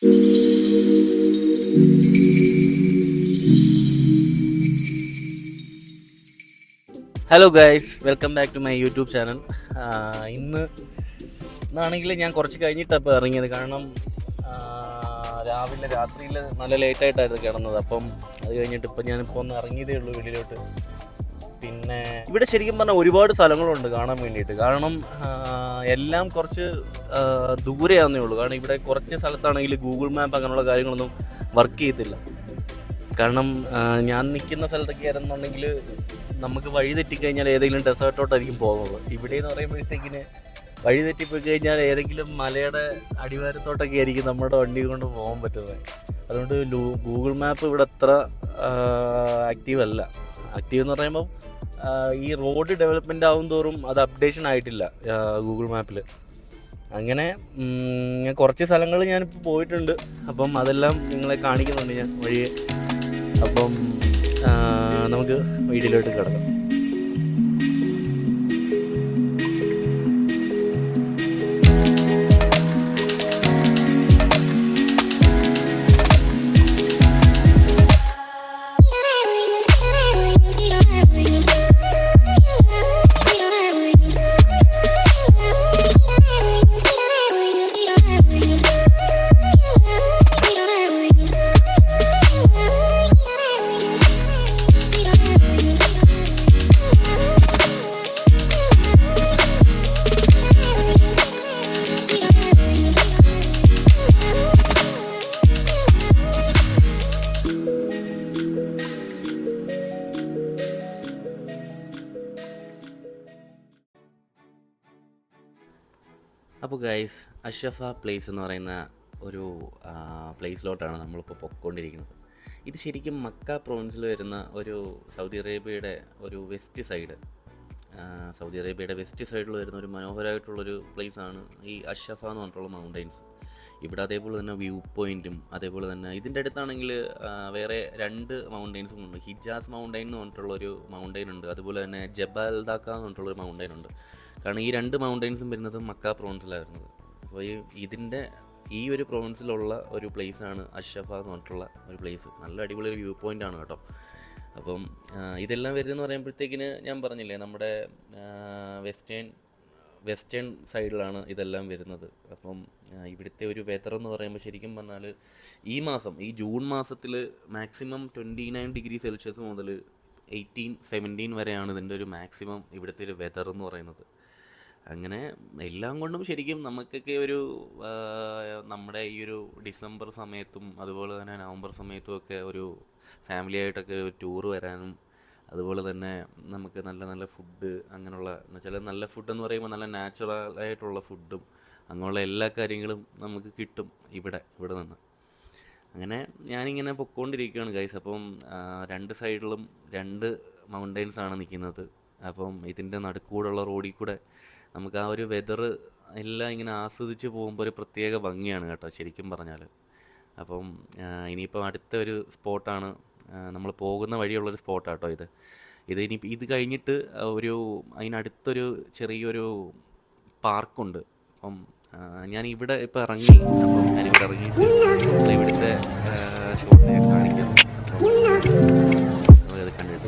Hello guys, welcome back to my YouTube channel. ഇന്നാണെങ്കിൽ ഞാൻ കുറച്ച് കഴിഞ്ഞിട്ടാണ് ഇപ്പോൾ ഇറങ്ങിയത്. കാരണം രാത്രിയിൽ നല്ല ലേറ്റായിട്ടായിരുന്നു കിടന്നത്. അപ്പം അത് കഴിഞ്ഞിട്ട് ഞാനിപ്പോൾ ഒന്ന് ഇറങ്ങിയതേ ഉള്ളൂ വെളിയിലോട്ട്. പിന്നെ ഇവിടെ ശരിക്കും പറഞ്ഞാൽ ഒരുപാട് സ്ഥലങ്ങളുണ്ട് കാണാൻ വേണ്ടിയിട്ട്. കാരണം എല്ലാം കുറച്ച് ദൂരെയാണെന്നേ ഉള്ളൂ. കാരണം ഇവിടെ കുറച്ച് സ്ഥലത്താണെങ്കിൽ ഗൂഗിൾ മാപ്പ് അങ്ങനെയുള്ള കാര്യങ്ങളൊന്നും വർക്ക് ചെയ്യത്തില്ല. കാരണം ഞാൻ നിൽക്കുന്ന സ്ഥലത്തൊക്കെ ആയിരുന്നുണ്ടെങ്കിൽ നമുക്ക് വഴി തെറ്റിക്കഴിഞ്ഞാൽ ഏതെങ്കിലും ഡെസേർട്ടോട്ടായിരിക്കും പോകുന്നത്. ഇവിടെ എന്ന് പറയുമ്പോഴത്തേക്കിന് വഴി തെറ്റിപ്പോയി കഴിഞ്ഞാൽ ഏതെങ്കിലും മലയുടെ അടിവാരത്തോട്ടൊക്കെ ആയിരിക്കും നമ്മുടെ വണ്ടി കൊണ്ട് പോകാൻ പറ്റുന്നത്. അതുകൊണ്ട് ഗൂഗിൾ മാപ്പ് ഇവിടെ അത്ര ആക്റ്റീവ് അല്ല. ആക്റ്റീവ് എന്ന് പറയുമ്പം ഈ റോഡ് ഡെവലപ്മെൻ്റ് ആവും തോറും അത് അപ്ഡേഷൻ ആയിട്ടില്ല ഗൂഗിൾ മാപ്പിൽ. അങ്ങനെ ഞാൻ കുറച്ച് സ്ഥലങ്ങൾ ഞാനിപ്പോൾ പോയിട്ടുണ്ട്. അപ്പം അതെല്ലാം നിങ്ങളെ കാണിക്കുന്നുണ്ട് ഞാൻ വഴിയെ. അപ്പം നമുക്ക് വീഡിയോയിലോട്ട് കിടക്കാം. അപ്പോൾ ഗൈസ്, അഷ്റഫ പ്ലേസ് എന്ന് പറയുന്ന ഒരു പ്ലേസിലോട്ടാണ് നമ്മളിപ്പോൾ പൊയ്ക്കൊണ്ടിരിക്കുന്നത്. ഇത് ശരിക്കും മക്ക പ്രൊവിൻസിൽ വരുന്ന ഒരു സൗദി അറേബ്യയുടെ ഒരു വെസ്റ്റ് സൈഡിൽ വരുന്ന ഒരു മനോഹരമായിട്ടുള്ളൊരു പ്ലേസാണ് ഈ അഷ്റഫ എന്ന് പറഞ്ഞിട്ടുള്ള മൗണ്ടൈൻസ്. ഇവിടെ അതേപോലെ തന്നെ വ്യൂ പോയിൻറ്റും അതേപോലെ തന്നെ ഇതിൻ്റെ അടുത്താണെങ്കിൽ വേറെ 2 മൗണ്ടൈൻസും ഉണ്ട്. ഹിജാസ് മൗണ്ടൈൻ എന്ന് പറഞ്ഞിട്ടുള്ളൊരു മൗണ്ടൈൻ ഉണ്ട്. അതുപോലെ തന്നെ ജബൽ ദാക്ക എന്ന് പറഞ്ഞിട്ടുള്ളൊരു മൗണ്ടൈൻ ഉണ്ട്. കാരണം ഈ 2 മൗണ്ടൈൻസും വരുന്നത് മക്ക പ്രൊവിൻസിലായിരുന്നു. അപ്പോൾ ഇതിൻ്റെ ഈ ഒരു പ്രൊവിൻസിലുള്ള ഒരു പ്ലേസാണ് അഷ്റഫ എന്ന് പറഞ്ഞിട്ടുള്ള ഒരു പ്ലേസ്. നല്ല അടിപൊളി ഒരു വ്യൂ പോയിൻ്റാണ് കേട്ടോ. അപ്പം ഇതെല്ലാം വരുന്നതെന്ന് പറയുമ്പോഴത്തേക്കിന് ഞാൻ പറഞ്ഞില്ലേ, നമ്മുടെ വെസ്റ്റേൺ സൈഡിലാണ് ഇതെല്ലാം വരുന്നത്. അപ്പം ഇവിടുത്തെ ഒരു വെതർ എന്ന് പറയുമ്പോൾ ശരിക്കും പറഞ്ഞാൽ ഈ ജൂൺ മാസത്തിൽ മാക്സിമം 29 ഡിഗ്രി സെൽഷ്യസ് മുതൽ 17 വരെയാണ് ഇതിൻ്റെ ഒരു മാക്സിമം ഇവിടുത്തെ ഒരു വെതർ എന്ന് പറയുന്നത്. അങ്ങനെ എല്ലാം കൊണ്ടും ശരിക്കും നമുക്കൊക്കെ ഒരു നമ്മുടെ ഈ ഒരു ഡിസംബർ സമയത്തും അതുപോലെ തന്നെ നവംബർ സമയത്തും ഒക്കെ ഒരു ഫാമിലി ആയിട്ടൊക്കെ ടൂറ് വരാനും അതുപോലെ തന്നെ നമുക്ക് നല്ല നല്ല ഫുഡ് അങ്ങനെയുള്ള എന്നുവെച്ചാൽ നല്ല ഫുഡ് എന്ന് പറയുമ്പോൾ നല്ല നാച്ചുറൽ ആയിട്ടുള്ള ഫുഡും അങ്ങനെയുള്ള എല്ലാ കാര്യങ്ങളും നമുക്ക് കിട്ടും ഇവിടെ നിന്ന്. അങ്ങനെ ഞാനിങ്ങനെ പൊയ്ക്കൊണ്ടിരിക്കുകയാണ് ഗൈസ്. അപ്പം 2 സൈഡിലും 2 മൗണ്ടൈൻസാണ് നിൽക്കുന്നത്. അപ്പം ഇതിൻ്റെ നടുക്കൂടുള്ള റോഡിൽ കൂടെ നമുക്ക് ആ ഒരു വെതർ എല്ലാം ഇങ്ങനെ ആസ്വദിച്ച് പോകുമ്പോൾ ഒരു പ്രത്യേക ഭംഗിയാണ് കേട്ടോ ശരിക്കും പറഞ്ഞാൽ. അപ്പം ഇനിയിപ്പം അടുത്ത ഒരു സ്പോട്ടാണ്, നമ്മൾ പോകുന്ന വഴിയുള്ളൊരു സ്പോട്ടാണ് കേട്ടോ ഇത് കഴിഞ്ഞിട്ട് അതിനടുത്തൊരു ചെറിയൊരു പാർക്കുണ്ട്. അപ്പം ഞാനിവിടെ ഇപ്പോൾ ഇറങ്ങി. അപ്പം ഞാനിവിടെ ഇറങ്ങിയിട്ട് ഇവിടുത്തെ ഷോട്ട്സ് ഞാൻ കാണിക്കാം. അപ്പം അത് കണ്ടിട്ട്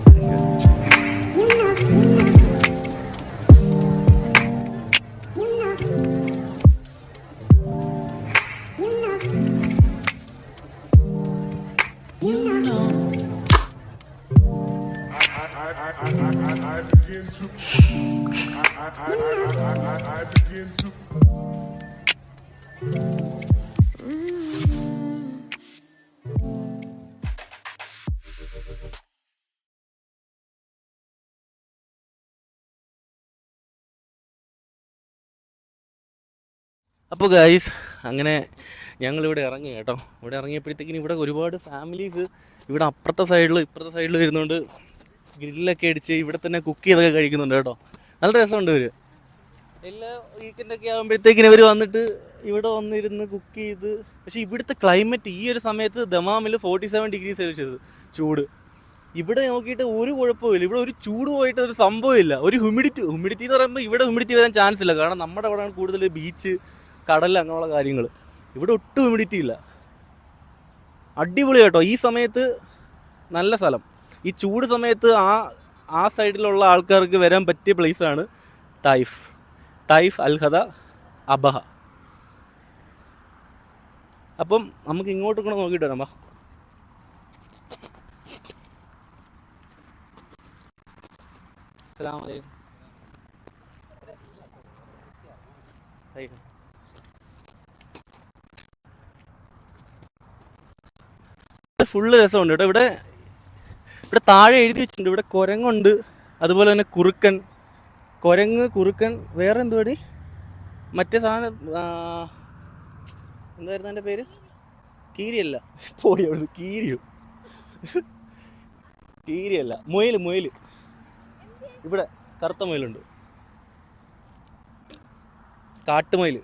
അപ്പോൾ ഗൈസ്, അങ്ങനെ ഞങ്ങളിവിടെ ഇറങ്ങി കേട്ടോ. ഇവിടെ ഇറങ്ങിയപ്പോഴത്തേക്കിനും ഇവിടെ ഒരുപാട് ഫാമിലീസ് ഇവിടെ അപ്പുറത്തെ സൈഡിൽ ഇപ്പുറത്തെ സൈഡിൽ വരുന്നുണ്ട്. ഗ്രില്ലൊക്കെ അടിച്ച് ഇവിടെ തന്നെ കുക്ക് ചെയ്തൊക്കെ കഴിക്കുന്നുണ്ട് കേട്ടോ. നല്ല രസമുണ്ട്. ഇവർ എല്ലാ വീക്കെൻഡൊക്കെ ആകുമ്പോഴത്തേക്കിനും ഇവർ വന്നിട്ട് ഇവിടെ വന്നിരുന്ന് കുക്ക് ചെയ്ത്. പക്ഷേ ഇവിടുത്തെ ക്ലൈമറ്റ് ഈ ഒരു സമയത്ത് ദമാമിൽ 47 ഡിഗ്രി സെൽഷ്യസ് ചൂട്. ഇവിടെ നോക്കിയിട്ട് ഒരു കുഴപ്പമില്ല. ഇവിടെ ഒരു ചൂട് പോയിട്ട് ഒരു സംഭവമില്ല. ഒരു ഹ്യൂമിഡിറ്റി എന്ന് പറയുമ്പോൾ ഇവിടെ ഹ്യൂമിഡിറ്റി വരാൻ ചാൻസ് ഇല്ല. കാരണം നമ്മുടെ അവിടെ കൂടുതൽ ബീച്ച്, കടൽ അങ്ങനെയുള്ള കാര്യങ്ങൾ. ഇവിടെ ഒട്ടും ഹ്യൂമിഡിറ്റി ഇല്ല. അടിപൊളി കേട്ടോ. ഈ സമയത്ത് നല്ല സ്ഥലം. ഈ ചൂട് സമയത്ത് ആ സൈഡിലുള്ള ആൾക്കാർക്ക് വരാൻ പറ്റിയ പ്ലേസാണ് തായിഫ്, അൽഹദ, അബഹ. അപ്പം നമുക്ക് ഇങ്ങോട്ട് കൂടെ നോക്കിയിട്ട് വരാം. വാ. അസ്സലാമു അലൈക്കും. ഫുള്ള് രസമുണ്ട് കേട്ടോ. ഇവിടെ താഴെ എഴുതി വെച്ചിട്ടുണ്ട്, ഇവിടെ കുരങ്ങുണ്ട്, അതുപോലെ തന്നെ കുറുക്കൻ, വേറെ എന്തുവാടി മറ്റേ സാധനം, എന്തായിരുന്നു എൻ്റെ പേര്? കീരിയല്ല, പോയി അവിടുന്ന്. കീരിയല്ല, മുയൽ. ഇവിടെ കറുത്ത മുയലുണ്ട്, കാട്ടുമുയൽ.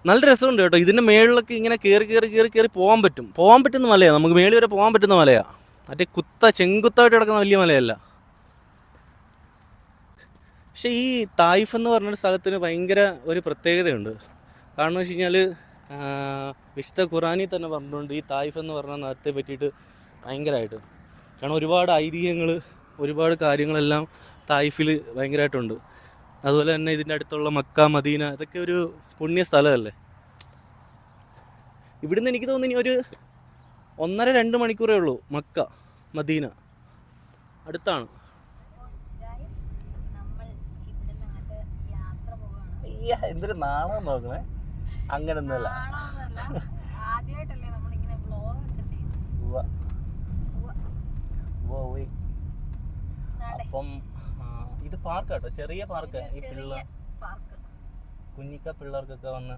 നല്ല രസമുണ്ട് കേട്ടോ. ഇതിൻ്റെ മേളിലൊക്കെ ഇങ്ങനെ കയറി പോകാൻ പറ്റുന്ന മലയാണ്. നമുക്ക് മേളിൽ വരെ പോകാൻ പറ്റുന്ന മലയാണ്. മറ്റേ ചെങ്കുത്തായിട്ട് കിടക്കുന്ന വലിയ മലയല്ല. പക്ഷേ ഈ തായിഫ് എന്ന് പറഞ്ഞൊരു സ്ഥലത്തിന് ഭയങ്കര ഒരു പ്രത്യേകതയുണ്ട്. കാരണം വെച്ച് കഴിഞ്ഞാൽ വിശുദ്ധ ഖുറാനിൽ തന്നെ പറഞ്ഞിട്ടുണ്ട് ഈ തായിഫ് എന്ന് പറഞ്ഞ നഗരത്തെ പറ്റിയിട്ട് ഭയങ്കരമായിട്ട്. കാരണം ഒരുപാട് ഐതിഹ്യങ്ങൾ, ഒരുപാട് കാര്യങ്ങളെല്ലാം തായിഫിൽ ഭയങ്കരമായിട്ടുണ്ട്. അതുപോലെ തന്നെ ഇതിൻ്റെ അടുത്തുള്ള മക്ക, മദീന, ഇതൊക്കെ ഒരു പുണ്യ സ്ഥലമല്ലേ. ഇവിടുന്ന് എനിക്ക് തോന്നുന്നു ഇനി ഒരു 1.5-2 മണിക്കൂറേ ഉള്ളൂ മക്ക, മദീന അടുത്താണ്. എന്തൊരു നാണം നോക്കണേ, അങ്ങനൊന്നുമല്ല. അപ്പം ഇത് പാർക്കാട്ടോ, ചെറിയ പാർക്ക്. ഈ പിള്ളേർക്കൊക്കെ വന്ന്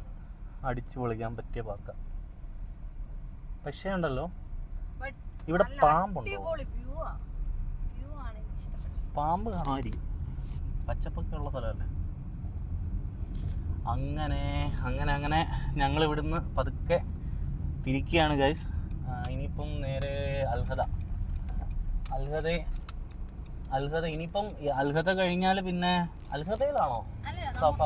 അടിച്ചു പൊളിക്കാൻ പറ്റിയ പാർക്കാണ്. പക്ഷേ ഉണ്ടല്ലോ ഇവിടെ പാമ്പുണ്ടോ? പാമ്പ് ആരി പച്ചപ്പൊക്കെ ഉള്ള സ്ഥലമല്ലേ. അങ്ങനെ ഞങ്ങൾ ഇവിടുന്ന് പതുക്കെ തിരിക്കുകയാണ് ഗൈസ്. ഇനിയിപ്പം നേരെ അൽഹദ ഇനിയിപ്പം അൽഹദ കഴിഞ്ഞാൽ പിന്നെ അൽഹദയിലാണോ സഫ?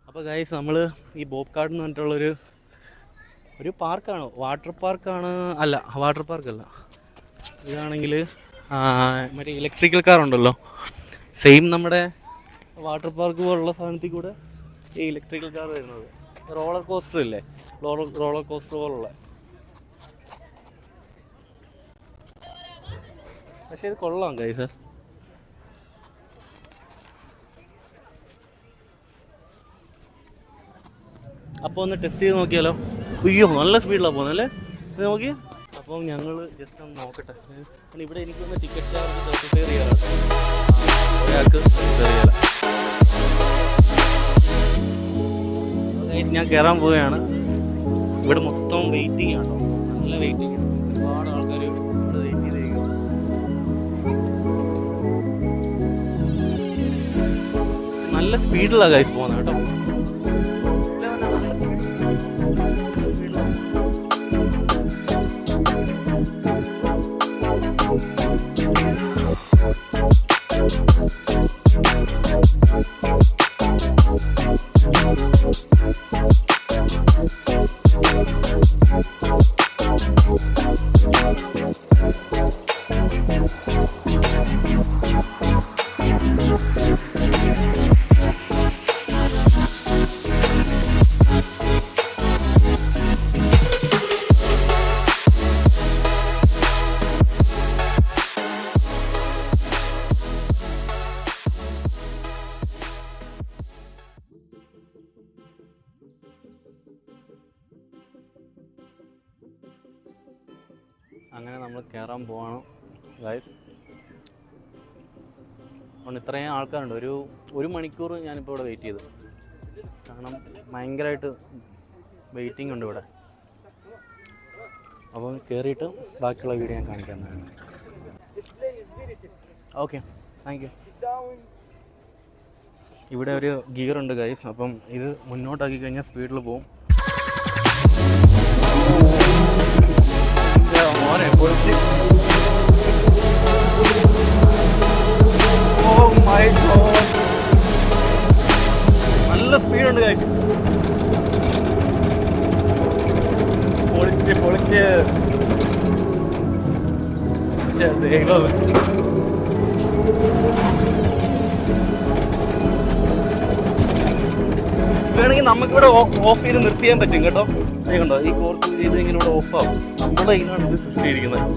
അപ്പോൾ ഗൈസ് നമ്മൾ ഈ ബോബ്കാർഡ് എന്ന് പറഞ്ഞിട്ടുള്ളൊരു പാർക്കാണ്, വാട്ടർ പാർക്കാണ്. അല്ല, വാട്ടർ പാർക്കല്ല. ഇതാണെങ്കിൽ മറ്റേ ഇലക്ട്രിക്കൽ കാർ ഉണ്ടല്ലോ, സെയിം നമ്മുടെ വാട്ടർ പാർക്ക് പോലുള്ള സാധനത്തിൽ കൂടെ ഈ ഇലക്ട്രിക്കൽ കാർ വരുന്നത്. റോളർ കോസ്റ്റർ ഇല്ലേ, റോളർ കോസ്റ്റർ പോലുള്ള. പക്ഷേ ഇത് കൊള്ളാം ഗൈസ്. അപ്പോൾ ഒന്ന് ടെസ്റ്റ് ചെയ്ത് നോക്കിയാലോ? അയ്യോ, നല്ല സ്പീഡിലാണ് പോകുന്നത് അല്ലേ, ഇത് നോക്കി. അപ്പം ഞങ്ങൾ ജസ്റ്റ് ഒന്ന് നോക്കട്ടെ. ഇവിടെ എനിക്കൊന്ന് ടിക്കറ്റ് ചാർജ് 35 റിയാലാണ് ഒരാൾക്ക്. ഞാൻ കയറാൻ പോവുകയാണ്. ഇവിടെ മൊത്തം വെയിറ്റിംഗ് ആണോ, നല്ല വെയിറ്റിംഗ്. ഒരുപാട് ആൾക്കാർ ഇവിടെ വെയിറ്റ് ചെയ്തിരിക്കും. നല്ല സ്പീഡിലാണ് ഗൈസ് പോകുന്നത് കേട്ടോ. അങ്ങനെ നമ്മൾ കയറാൻ പോവാണ് ഗൈസ്. അതുകൊണ്ട് ഇത്രയും ആൾക്കാരുണ്ട്. ഒരു മണിക്കൂർ ഞാനിപ്പോൾ ഇവിടെ വെയിറ്റ് ചെയ്തു. കാരണം ഭയങ്കരമായിട്ട് വെയിറ്റിംഗ് ഉണ്ട് ഇവിടെ. അപ്പോൾ കയറിയിട്ട് ബാക്കിയുള്ള വീഡിയോ ഞാൻ കാണിക്കാം. Okay, thank you. ഇവിടെ ഒരു ഗിയർ ഉണ്ട് ഗൈസ്. അപ്പം ഇത് മുന്നോട്ടാക്കി കഴിഞ്ഞാൽ സ്പീഡിൽ പോവും. നല്ല സ്പീഡുണ്ട് ഗൈസ്. പൊളിച്ച് വേണമെങ്കിൽ നമുക്കിവിടെ ഓഫ് ചെയ്ത് നിർത്തിയാൻ പറ്റും കേട്ടോ. കണ്ടോ, ഈ കോർക്ക് ചെയ്ത് ഇങ്ങനെ ഇവിടെ ഓഫാവും. നമ്മുടെ കയ്യിലാണ് ഇത് സൃഷ്ടിച്ചിരിക്കുന്നത്.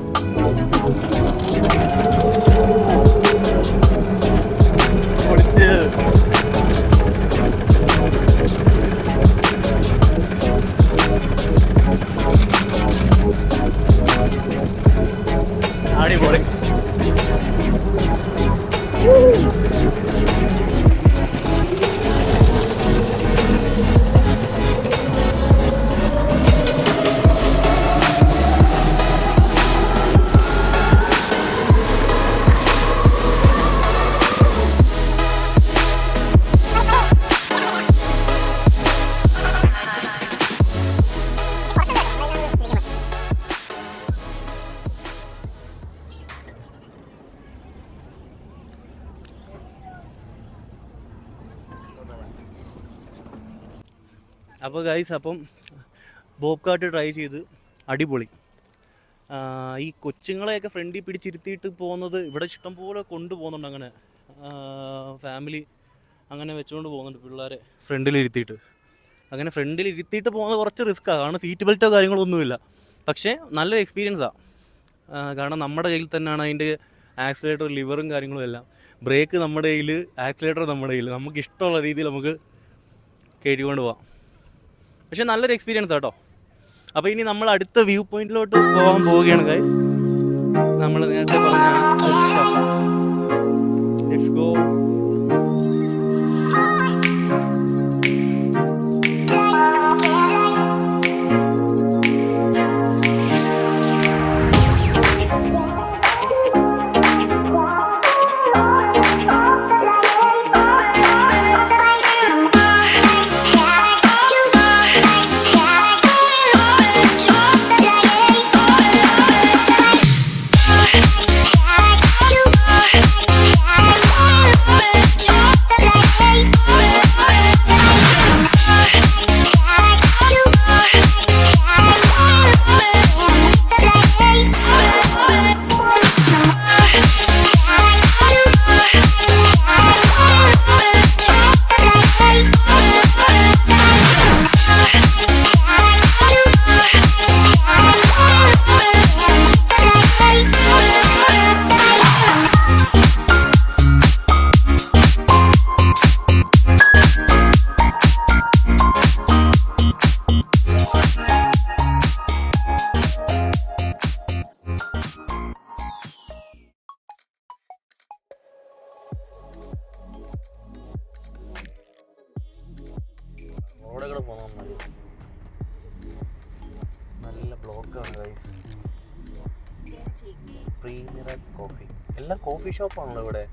പൊളിച്ച് അടിപൊളി. അപ്പോൾ ഗൈസ്, അപ്പം ബോബ് കാർട്ട് ട്രൈ ചെയ്ത് അടിപൊളി. ഈ കൊച്ചുങ്ങളെയൊക്കെ ഫ്രണ്ടിൽ പിടിച്ചിരുത്തിയിട്ട് പോകുന്നത് ഇവിടെ ഇഷ്ടംപോലെ കൊണ്ടുപോകുന്നുണ്ട്. അങ്ങനെ ഫാമിലി അങ്ങനെ വെച്ചുകൊണ്ട് പോകുന്നുണ്ട് പിള്ളേരെ ഫ്രണ്ടിലിരുത്തിയിട്ട്. അങ്ങനെ ഫ്രണ്ടിലിരുത്തിയിട്ട് പോകുന്നത് കുറച്ച് റിസ്ക്കാണ്. കാരണം സീറ്റ് ബെൽറ്റോ കാര്യങ്ങളോ ഒന്നുമില്ല. പക്ഷേ നല്ലൊരു എക്സ്പീരിയൻസാണ്. കാരണം നമ്മുടെ കയ്യിൽ തന്നെയാണ് അതിൻ്റെ ആക്സിലേറ്റർ, ലിവറും കാര്യങ്ങളും എല്ലാം. ബ്രേക്ക് നമ്മുടെ കയ്യിൽ, ആക്സിലേറ്റർ നമ്മുടെ കയ്യിൽ. നമുക്ക് ഇഷ്ടമുള്ള രീതിയിൽ നമുക്ക് കയറ്റിക്കൊണ്ട് പോകാം. പക്ഷെ നല്ലൊരു എക്സ്പീരിയൻസ് കേട്ടോ. അപ്പോൾ ഇനി നമ്മൾ അടുത്ത വ്യൂ പോയിന്റിലോട്ട് പോകാൻ പോവുകയാണ് ഗൈസ്. നമ്മൾ നേരത്തെ പറഞ്ഞ ലെറ്റ്സ് ഗോ. റോഡുകൾ പോകാൻ മതി. നല്ല ബ്ലോക്കാണ് ഗൈസ്. പ്രീമിയർ കോഫി, എല്ലാ കോഫി ഷോപ്പാണല്ലോ ഇവിടെ.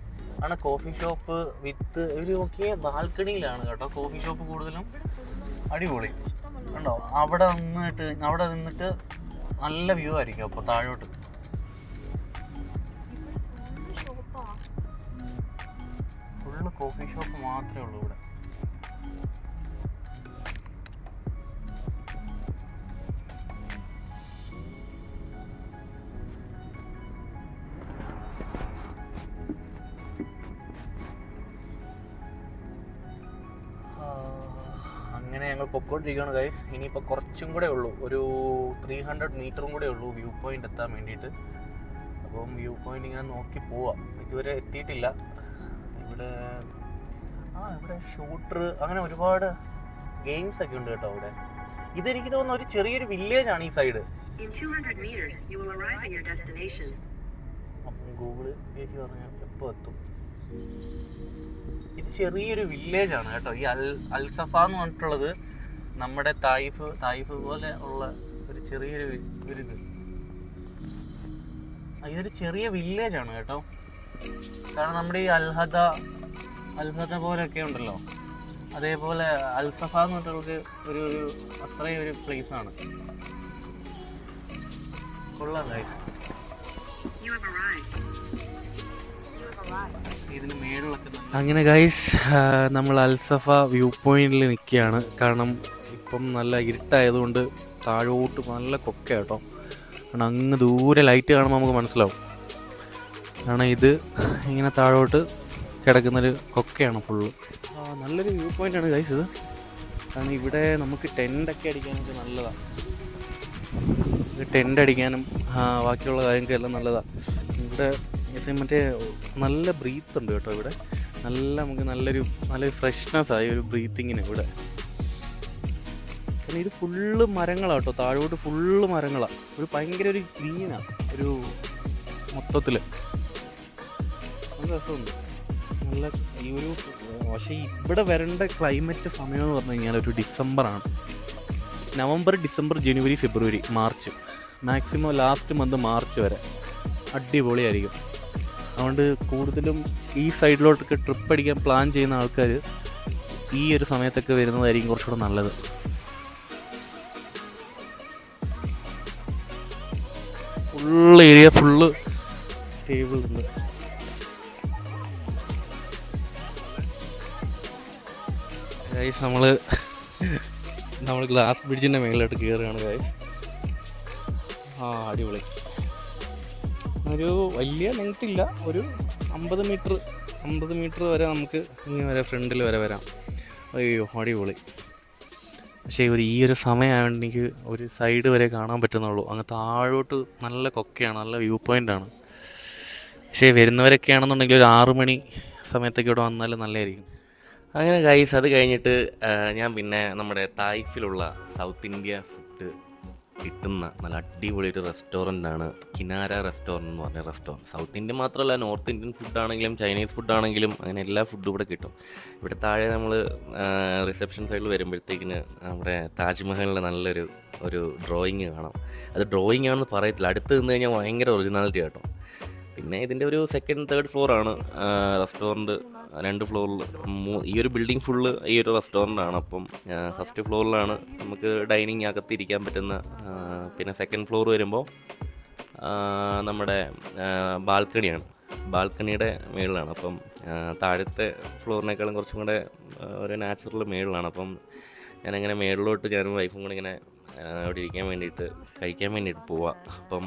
ആണ് കോഫി ഷോപ്പ് വിത്ത് ഒരു നോക്കിയ ബാൽക്കണിയിലാണ് കേട്ടോ കോഫി ഷോപ്പ് കൂടുതലും. അടിപൊളി കണ്ടോ. അവിടെ നിന്നിട്ട് നല്ല വ്യൂ ആയിരിക്കും. അപ്പോൾ താഴോട്ട് ഫുള്ള് കോഫി ഷോപ്പ് മാത്രമേ ഉള്ളൂ ഇവിടെ. അങ്ങനെ ഞങ്ങൾ പൊക്കോണ്ടിരിക്കുകയാണ് ഗൈസ്. ഇനിയിപ്പോൾ കുറച്ചും കൂടെ ഉള്ളൂ, ഒരു 300 മീറ്ററും കൂടെ ഉള്ളൂ വ്യൂ പോയിന്റ് എത്താൻ വേണ്ടിയിട്ട്. അപ്പം വ്യൂ പോയിന്റ് ഇങ്ങനെ നോക്കി പോവാം. ഇതുവരെ എത്തിയിട്ടില്ല. ഇവിടെ ഷൂട്ടർ അങ്ങനെ ഒരുപാട് ഗെയിംസ് ഒക്കെ ഉണ്ട് കേട്ടോ ഇവിടെ. ഇതെനിക്ക് തോന്നുന്നു ഒരു ചെറിയൊരു വില്ലേജാണ് ഈ side. In 200 meters, you will arrive at your destination. അപ്പം ഗൂഗിള് ചേച്ചി പറഞ്ഞാൽ എപ്പോൾ എത്തും. ഇത് ചെറിയൊരു വില്ലേജാണ് കേട്ടോ. ഈ അൽസഫ എന്ന് പറഞ്ഞിട്ടുള്ളത് നമ്മുടെ തായിഫ് പോലെ ഉള്ള ഒരു ചെറിയൊരു ഒരിത്. ഇതൊരു ചെറിയ വില്ലേജാണ് കേട്ടോ. കാരണം നമ്മുടെ ഈ അൽഹദ പോലെയൊക്കെ ഉണ്ടല്ലോ, അതേപോലെ അൽസഫ എന്ന് പറഞ്ഞിട്ടുള്ളത് ഒരു അത്രയും ഒരു പ്ലേസാണ്. കൊള്ളാം ഗൈസ്. ഇതിന് മേളിലൊക്കെ അങ്ങനെ ഗൈസ് നമ്മൾ അൽസഫ വ്യൂ പോയിന്റിൽ നിൽക്കുകയാണ്. കാരണം ഇപ്പം നല്ല ഇരുട്ടായതുകൊണ്ട് താഴോട്ട് നല്ല കൊക്ക കേട്ടോ. കാരണം അങ്ങ് ദൂരെ ലൈറ്റ് കാണുമ്പോൾ നമുക്ക് മനസ്സിലാവും. കാരണം ഇത് ഇങ്ങനെ താഴോട്ട് കിടക്കുന്നൊരു കൊക്കയാണ് ഫുള്ള്. നല്ലൊരു വ്യൂ പോയിൻ്റാണ് ഗൈസ് ഇത്. കാരണം ഇവിടെ നമുക്ക് ടെൻ്റൊക്കെ അടിക്കാനൊക്കെ നല്ലതാണ്. ടെൻ്റ് അടിക്കാനും ബാക്കിയുള്ള കാര്യങ്ങൾക്കെല്ലാം നല്ലതാണ്. ഇവിടെ മറ്റേ നല്ല ബ്രീത്ത് ഉണ്ട് കേട്ടോ. ഇവിടെ നമുക്ക് നല്ലൊരു ഫ്രഷ്നെസ്സായി ഒരു ബ്രീത്തിങ്ങിന് ഇവിടെ. കാരണം ഇത് ഫുള്ള് മരങ്ങളാണ് കേട്ടോ. താഴോട്ട് ഫുള്ള് മരങ്ങളാണ്. ഭയങ്കര ഒരു ഗ്രീനാണ് ഒരു മൊത്തത്തിൽ. നല്ല രസമുണ്ട്. നല്ല ഈ ഒരു പക്ഷേ ഇവിടെ വരേണ്ട ക്ലൈമറ്റ് സമയം എന്ന് പറഞ്ഞു കഴിഞ്ഞാൽ ഒരു ഡിസംബറാണ്. നവംബർ, ഡിസംബർ, ജനുവരി, ഫെബ്രുവരി, March, maximum last month March വരെ അടിപൊളിയായിരിക്കും. അതുകൊണ്ട് കൂടുതലും ഈ സൈഡിലോട്ടൊക്കെ ട്രിപ്പ് അടിക്കാൻ പ്ലാൻ ചെയ്യുന്ന ആൾക്കാർ ഈ ഒരു സമയത്തൊക്കെ വരുന്നതായിരിക്കും കുറച്ചുകൂടെ നല്ലത്. ഫുള്ള് ഏരിയ ഫുള്ള് ടേബിൾ ഉണ്ട്. ഗൈസ് നമ്മൾ ഗ്ലാസ് ബ്രിഡ്ജിൻ്റെ മേളിലോട്ട് കയറുകയാണ് ഗൈസ്. അടിപൊളി. ഒരു വലിയ ലെങ്ത് ഇല്ല, ഒരു 50 മീറ്റർ വരെ നമുക്ക് ഇങ്ങനെ വരെ ഫ്രണ്ടിൽ വരെ വരാം. അയ്യോ അടിപൊളി. പക്ഷേ ഈ ഒരു സമയമായതുകൊണ്ട് എനിക്ക് ഒരു സൈഡ് വരെ കാണാൻ പറ്റുന്നുള്ളൂ. അങ്ങ് താഴോട്ട് നല്ല കൊക്കയാണ്, നല്ല വ്യൂ പോയിൻ്റാണ്. പക്ഷേ വരുന്നവരൊക്കെ ആണെന്നുണ്ടെങ്കിൽ ഒരു 6 മണി സമയത്തൊക്കെ ഇവിടെ വന്നാൽ നല്ലതായിരിക്കും. അങ്ങനെ ഗൈസ് അത് കഴിഞ്ഞിട്ട് ഞാൻ പിന്നെ നമ്മുടെ തായിഫിലുള്ള സൗത്ത് ഇന്ത്യ ഫുഡ് കിട്ടുന്ന നല്ല അടിപൊളി ഒരു റെസ്റ്റോറൻ്റാണ് കിനാര റെസ്റ്റോറൻറ്റ് എന്ന് പറഞ്ഞ റെസ്റ്റോറൻറ്റ്. സൗത്ത് ഇന്ത്യൻ മാത്രമല്ല, നോർത്ത് ഇന്ത്യൻ ഫുഡാണെങ്കിലും ചൈനീസ് ഫുഡാണെങ്കിലും അങ്ങനെ എല്ലാ ഫുഡും ഇവിടെ കിട്ടും. ഇവിടെ താഴെ നമ്മൾ റിസപ്ഷൻ സൈഡിൽ വരുമ്പോഴത്തേക്കിന് നമ്മുടെ താജ്മഹലിൻ്റെ നല്ലൊരു ഡ്രോയിങ് കാണാം. അത് ഡ്രോയിങ് ആണെന്ന് പറയത്തില്ല, അടുത്ത് നിന്ന് കഴിഞ്ഞാൽ ഭയങ്കര ഒറിജിനാലിറ്റി കേട്ടോ. പിന്നെ ഇതിൻ്റെ ഒരു സെക്കൻഡ്, തേർഡ് ഫ്ലോറാണ് റെസ്റ്റോറൻറ്റ്. 2 ഫ്ലോറിൽ ഈ ഒരു ബിൽഡിംഗ് ഫുള്ള് ഈ ഒരു റെസ്റ്റോറൻ്റാണ്. അപ്പം ഫസ്റ്റ് ഫ്ലോറിലാണ് നമുക്ക് ഡൈനിങ് അകത്തിരിക്കാൻ പറ്റുന്ന. പിന്നെ സെക്കൻഡ് ഫ്ലോർ വരുമ്പോൾ നമ്മുടെ ബാൽക്കണിയുടെ മേളിലാണ്. അപ്പം താഴത്തെ ഫ്ലോറിനേക്കാളും കുറച്ചും കൂടെ ഒരു നാച്ചുറൽ മേളിലാണ്. അപ്പം ഞാനങ്ങനെ മേളിലോട്ട് ഞാനും വൈഫും കൂടെ ഇങ്ങനെ അവിടെ കഴിക്കാൻ വേണ്ടിയിട്ട് പോവാം. അപ്പം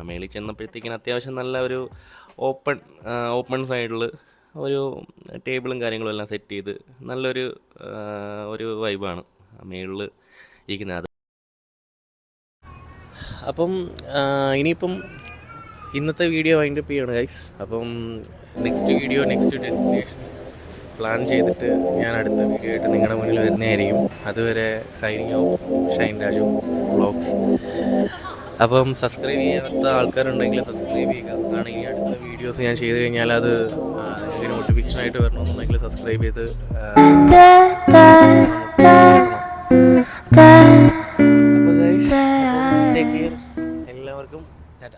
മേളിൽ ചെന്നപ്പോഴത്തേക്കിന് അത്യാവശ്യം നല്ല ഒരു ഓപ്പൺ സൈഡിൽ ഒരു ടേബിളും കാര്യങ്ങളും എല്ലാം സെറ്റ് ചെയ്ത് നല്ലൊരു വൈബാണ് മേളിൽ ഇരിക്കുന്നത്. അപ്പം ഇനിയിപ്പം ഇന്നത്തെ വീഡിയോ വൈൻഡപ്പ് ചെയ്യണം ഗൈസ്. അപ്പം നെക്സ്റ്റ് ഡെസ്റ്റിനേഷൻ പ്ലാൻ ചെയ്തിട്ട് ഞാൻ അടുത്ത വീഡിയോ ആയിട്ട് നിങ്ങളുടെ മുന്നിൽ വരുന്നതായിരിക്കും. അതുവരെ signing off, Shine Raju vlogs. അപ്പം സബ്സ്ക്രൈബ് ചെയ്യാത്ത ആൾക്കാരുണ്ടെങ്കിൽ സബ്സ്ക്രൈബ് ചെയ്യുക. കാരണം ഇനി അടുത്ത വീഡിയോസ് ഞാൻ ചെയ്ത് കഴിഞ്ഞാൽ അത് നോട്ടിഫിക്കേഷനായിട്ട് വരണമെന്നുണ്ടെങ്കിൽ സബ്സ്ക്രൈബ് ചെയ്ത് അപ്പോൾ ഗൈസ് ടേക്ക് കെയർ. എല്ലാവർക്കും ടാറ്റ.